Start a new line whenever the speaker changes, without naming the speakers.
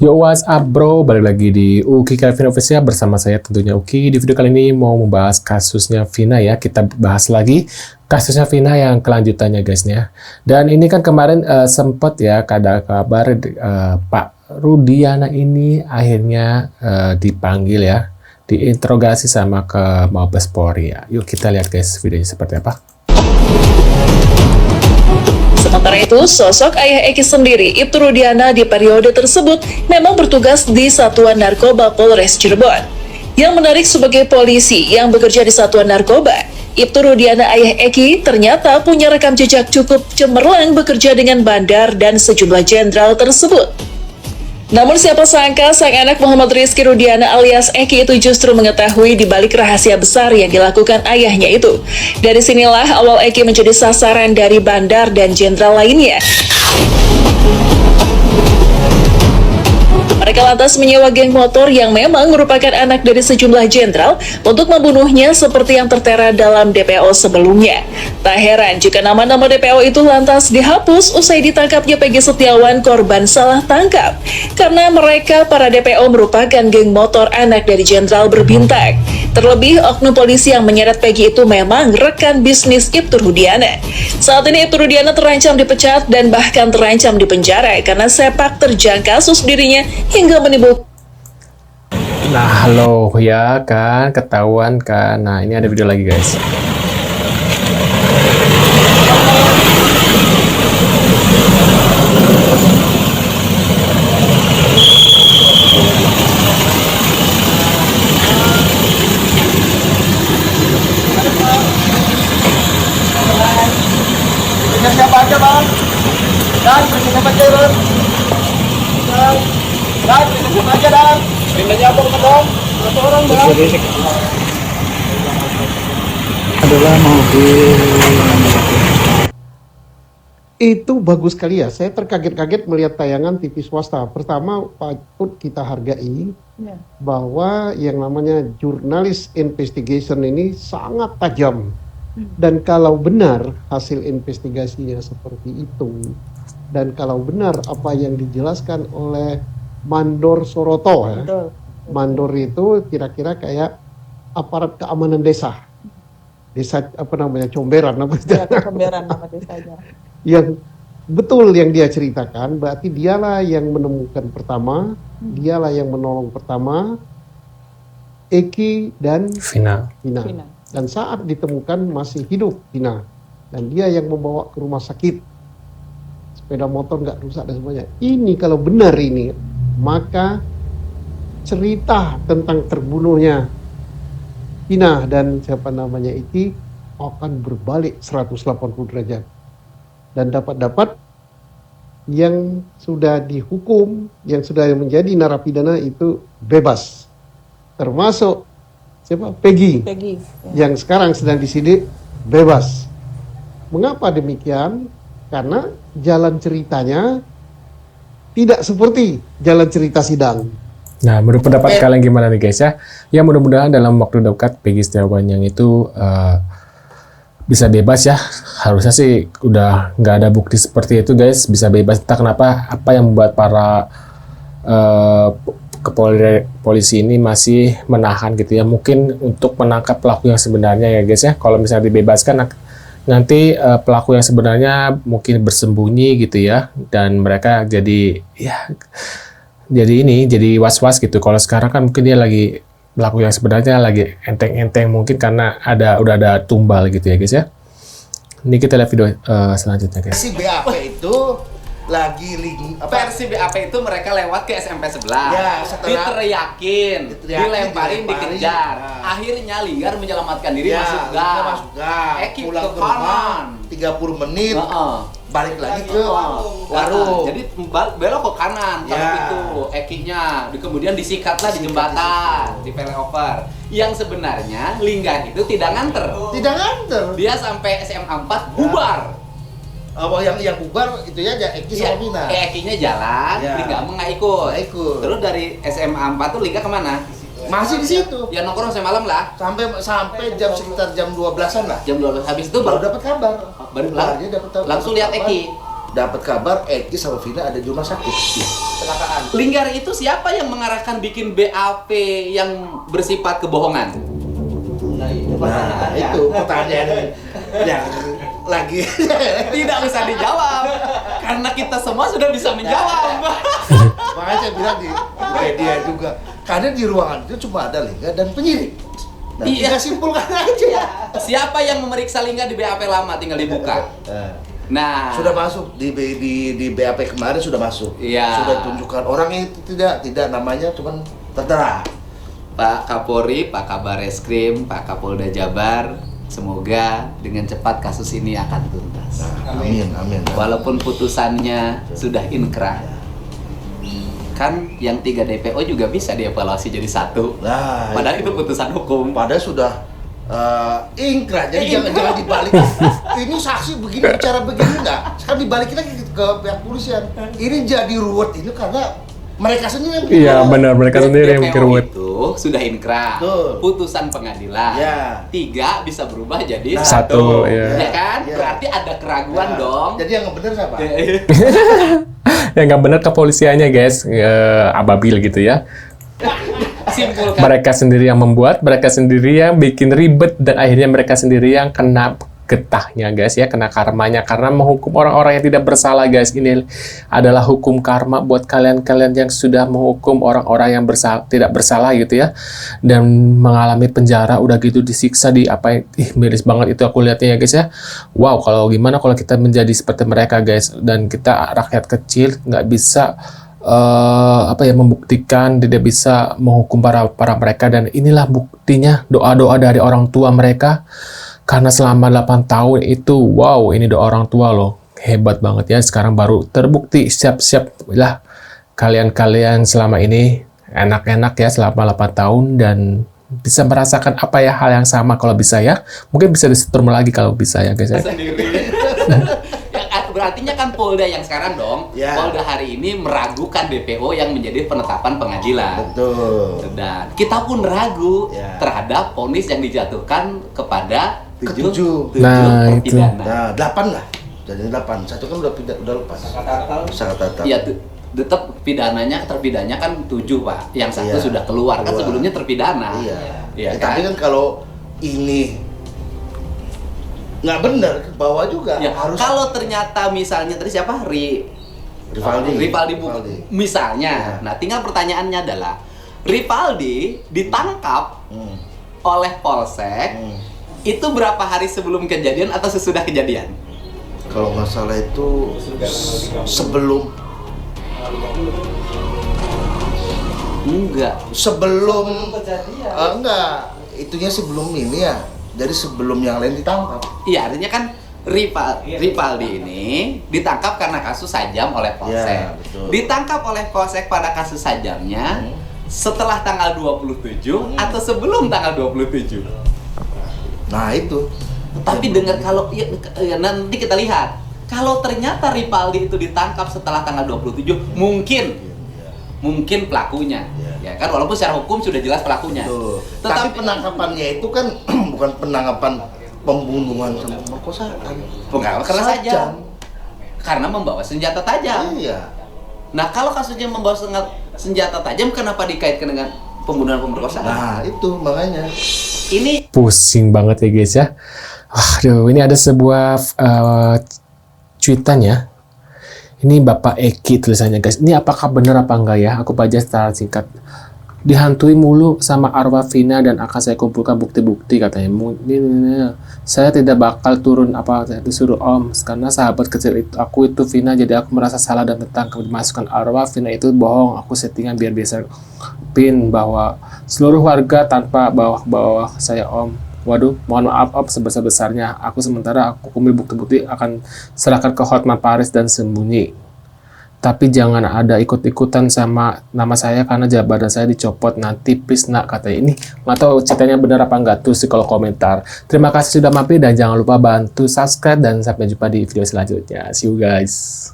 Yo, what's up bro? Balik lagi di Uki Kevin Official bersama saya tentunya Uki. Di video kali ini mau membahas kasusnya Vina ya. Kita bahas lagi kasusnya Vina yang kelanjutannya guysnya. Dan ini kan kemarin sempat ya ada kabar Pak Rudiana ini akhirnya dipanggil ya. Diinterogasi sama ke Mabes Polri ya. Yuk kita lihat guys videonya seperti apa.
Sementara itu, sosok ayah Eki sendiri, Ibtu Rudiana di periode tersebut memang bertugas di Satuan Narkoba Polres Cirebon. Yang menarik sebagai polisi yang bekerja di Satuan Narkoba, Ibtu Rudiana ayah Eki ternyata punya rekam jejak cukup cemerlang bekerja dengan bandar dan sejumlah jenderal tersebut. Namun siapa sangka sang anak Muhammad Rizky Rudiana alias Eki itu justru mengetahui di balik rahasia besar yang dilakukan ayahnya itu. Dari sinilah awal Eki menjadi sasaran dari bandar dan jenderal lainnya. Mereka lantas menyewa geng motor yang memang merupakan anak dari sejumlah jenderal untuk membunuhnya seperti yang tertera dalam DPO sebelumnya. Tak heran jika nama-nama DPO itu lantas dihapus usai ditangkapnya Peggy Setiawan korban salah tangkap. Karena mereka para DPO merupakan geng motor anak dari jenderal berbintang. Terlebih oknum polisi yang menyeret Peggy itu memang rekan bisnis Ibtu Rudiana. Saat ini Ibtu Rudiana terancam dipecat dan bahkan terancam dipenjara karena sepak terjang kasus dirinya hingga menimbulkan.
Nah halo ya kan, ketahuan kan. Nah ini ada video lagi guys.
Siapa aja bang? Dan siapa aja bang? Dan siapa aja dan? Pindahnya apa dong? Satu orang bang. Adalah mobil. Itu bagus sekali ya. Saya terkaget-kaget melihat tayangan TV swasta. Pertama patut kita hargai bahwa yang namanya jurnalis investigation ini sangat tajam. Dan kalau benar hasil investigasinya seperti itu, dan kalau benar apa yang dijelaskan oleh Mandor Soroto ya, Mandor itu kira-kira kayak aparat keamanan desa apa namanya, Comberan namanya.
Ya, Comberan nama desanya.
Yang betul yang dia ceritakan, berarti dialah yang menemukan pertama, dialah yang menolong pertama Eki dan
Vina.
Dan saat ditemukan masih hidup Vina, dan dia yang membawa ke rumah sakit, sepeda motor nggak rusak dan semuanya. Ini kalau benar ini, maka cerita tentang terbunuhnya Vina dan siapa namanya Eki akan berbalik 180 derajat, dan dapat yang sudah dihukum, yang sudah menjadi narapidana itu bebas, termasuk siapa? Peggy ya. Yang sekarang sedang disidik bebas. Mengapa demikian? Karena jalan ceritanya tidak seperti jalan cerita sidang.
Nah menurut pendapat kalian gimana nih guys ya? Ya mudah-mudahan dalam waktu dekat Peggy Setiawan yang itu bisa bebas ya. Harusnya sih udah nggak ada bukti seperti itu guys, bisa bebas. Entah kenapa apa yang membuat para polisi ini masih menahan gitu ya, mungkin untuk menangkap pelaku yang sebenarnya ya guys ya. Kalau misalnya dibebaskan nanti pelaku yang sebenarnya mungkin bersembunyi gitu ya, dan mereka jadi was-was gitu. Kalau sekarang kan mungkin dia lagi, pelaku yang sebenarnya lagi enteng-enteng mungkin karena udah ada tumbal gitu ya guys ya. Ini kita lihat video selanjutnya guys.
Si BAP itu lagi
versi BAP itu mereka lewat ke SMP sebelah,
ya,
diteriakin, dilemparin, dikejar. Akhirnya Linggar menyelamatkan diri, masuk gang. Eki
pulang
ke
ke rumah
kanan
30 menit, balik lagi ke warung.
Jadi belok ke kanan kalau itu Ekinya, kemudian disikatlah di jembatan, di flyover. Yang sebenarnya Linggar itu tidak nganter. Dia sampai SMA 4 bubar.
Yang bubar itu ya Eki sama Vina.
Ekinya jalan, Lingga nggak ikut. Terus dari SMA 4 tuh Lingga kemana?
Masih di situ.
Ya nongkrong semalam lah.
Sampai sekitar jam 12-an lah.
Jam 12 habis itu
baru dapat kabar.
Langsung lihat Eki.
dapat kabar Eki sama Vina ada di rumah sakit.
Kecelakaan. Linggar itu siapa yang mengarahkan bikin BAP yang bersifat kebohongan?
Nah, itu pertanyaan yang lagi
Tidak usah dijawab, karena kita semua sudah bisa menjawab.
makanya saya bilang di media juga, karena di ruangan itu cuma ada Linggar dan penyidik. Nah,
Iya.
tinggal simpulkan aja.
Siapa yang memeriksa Linggar di BAP lama tinggal dibuka. Nah,
Sudah masuk di BAP kemarin sudah masuk.
Iya.
Sudah tunjukkan orangnya itu tidak namanya cuman tertera.
Pak Kapolri, Pak Kabar Reskrim, Pak Kapolda Jabar, semoga dengan cepat kasus ini akan tuntas.
Amin.
Walaupun putusannya sudah inkrah, kan yang 3 DPO juga bisa dievaluasi jadi 1.
Nah,
Padahal itu putusan hukum.
Padahal sudah ingkrah, jadi jangan dibalik. Ini saksi begini, bicara begini enggak. Sekarang dibalik kita ke pihak polisian. Ini jadi ruwet ini karena mereka sendiri yang bikin
Iya
ruwet.
benar, mereka sendiri yang bikin
DPO
ruwet.
itu sudah inkrah.
Betul.
Putusan pengadilan.
Ya.
3 bisa berubah jadi
Nah,
1, ya.
Ya kan?
Ya.
Berarti ada keraguan dong.
Jadi yang benar siapa?
Yang nggak benar kepolisiannya guys, ababil gitu ya.
Simpulkan.
Mereka sendiri yang membuat, mereka sendiri yang bikin ribet, dan akhirnya mereka sendiri yang kena getahnya guys ya, kena karmanya karena menghukum orang-orang yang tidak bersalah guys. Ini adalah hukum karma buat kalian-kalian yang sudah menghukum orang-orang yang tidak bersalah gitu ya, dan mengalami penjara udah gitu disiksa di apa, miris banget itu aku lihatnya ya guys ya. Wow, kalau gimana kalau kita menjadi seperti mereka guys, dan kita rakyat kecil nggak bisa membuktikan, tidak bisa menghukum para mereka, dan inilah buktinya doa-doa dari orang tua mereka. Karena selama 8 tahun itu, wow, ini doa orang tua loh. Hebat banget ya, sekarang baru terbukti. Siap-siap lah kalian-kalian selama ini enak-enak ya selama 8 tahun, dan bisa merasakan apa ya hal yang sama kalau bisa ya. Mungkin bisa disetrum lagi kalau bisa ya guys ya.
Sendiri. Berartinya kan Polda yang sekarang dong,
Ya.
Polda hari ini meragukan DPO yang menjadi penetapan pengadilan.
Betul.
Dan kita pun ragu
Ya.
terhadap vonis yang dijatuhkan kepada
Ketujuh.
Nah, itu.
terpidana.
Nah, 8 lah. Jadi 8. Satu kan udah lepas. Sangat tatal.
Ya, tetap terpidananya kan 7 Pak. Yang satu
Iya.
sudah keluar. Kan
Keluar.
sebelumnya terpidana.
Iya.
Iya
Tapi kan kalau ini nggak benar ke bawah juga
Ya,
harus
kalau ternyata misalnya tadi siapa? Rivaldi misalnya.
Ya.
Nah, tinggal pertanyaannya adalah Rivaldi ditangkap oleh Polsek itu berapa hari sebelum kejadian atau sesudah kejadian?
Kalau nggak salah itu sebelum
Enggak.
enggak, itunya sebelum ini ya. Jadi sebelum yang lain ditangkap.
Iya, artinya kan Rivaldi ini ditangkap karena kasus sajam oleh Polsek.
Ya, betul.
Ditangkap oleh Polsek pada kasus sajamnya setelah tanggal 27 atau sebelum tanggal 27.
Nah itu.
Tapi dengar kalau ya, nanti kita lihat. Kalau ternyata Rivaldi itu ditangkap setelah tanggal 27, mungkin pelakunya. Ya kan, walaupun secara hukum sudah jelas pelakunya.
Tuh.
Tetapi
Tapi penangkapannya itu kan bukan penangkapan pembunuhan sama pemerkosaan.
karena sajam. Karena membawa senjata tajam.
Iya.
Nah, kalau kasusnya membawa senjata tajam, kenapa dikaitkan dengan pembunuhan pemerkosaan?
Nah, itu makanya.
Ini
Pusing banget ya guys ya. Aduh, ini ada sebuah cuitan ya. Ini Bapak Eki tulisannya guys. Ini apakah benar apa enggak ya? Aku baca secara singkat. Dihantui mulu sama arwah Vina dan akan saya kumpulkan bukti-bukti katanya. Saya tidak bakal turun apa disuruh Om karena sahabat kecil itu aku itu Vina, jadi aku merasa salah dan tentang kemasukan arwah Vina itu bohong. Aku settingan biar bisa pin bahwa seluruh warga tanpa bawah saya Om. Waduh, mohon maaf Om sebesar-besarnya. Sementara aku kumpul bukti-bukti akan serahkan ke Hotman Paris dan sembunyi. Tapi jangan ada ikut-ikutan sama nama saya karena jabatan saya dicopot nanti please nak katanya. Ini nggak tahu ceritanya benar apa enggak tuh sih kalau komentar. Terima kasih sudah mampir dan jangan lupa bantu subscribe dan sampai jumpa di video selanjutnya. See you guys.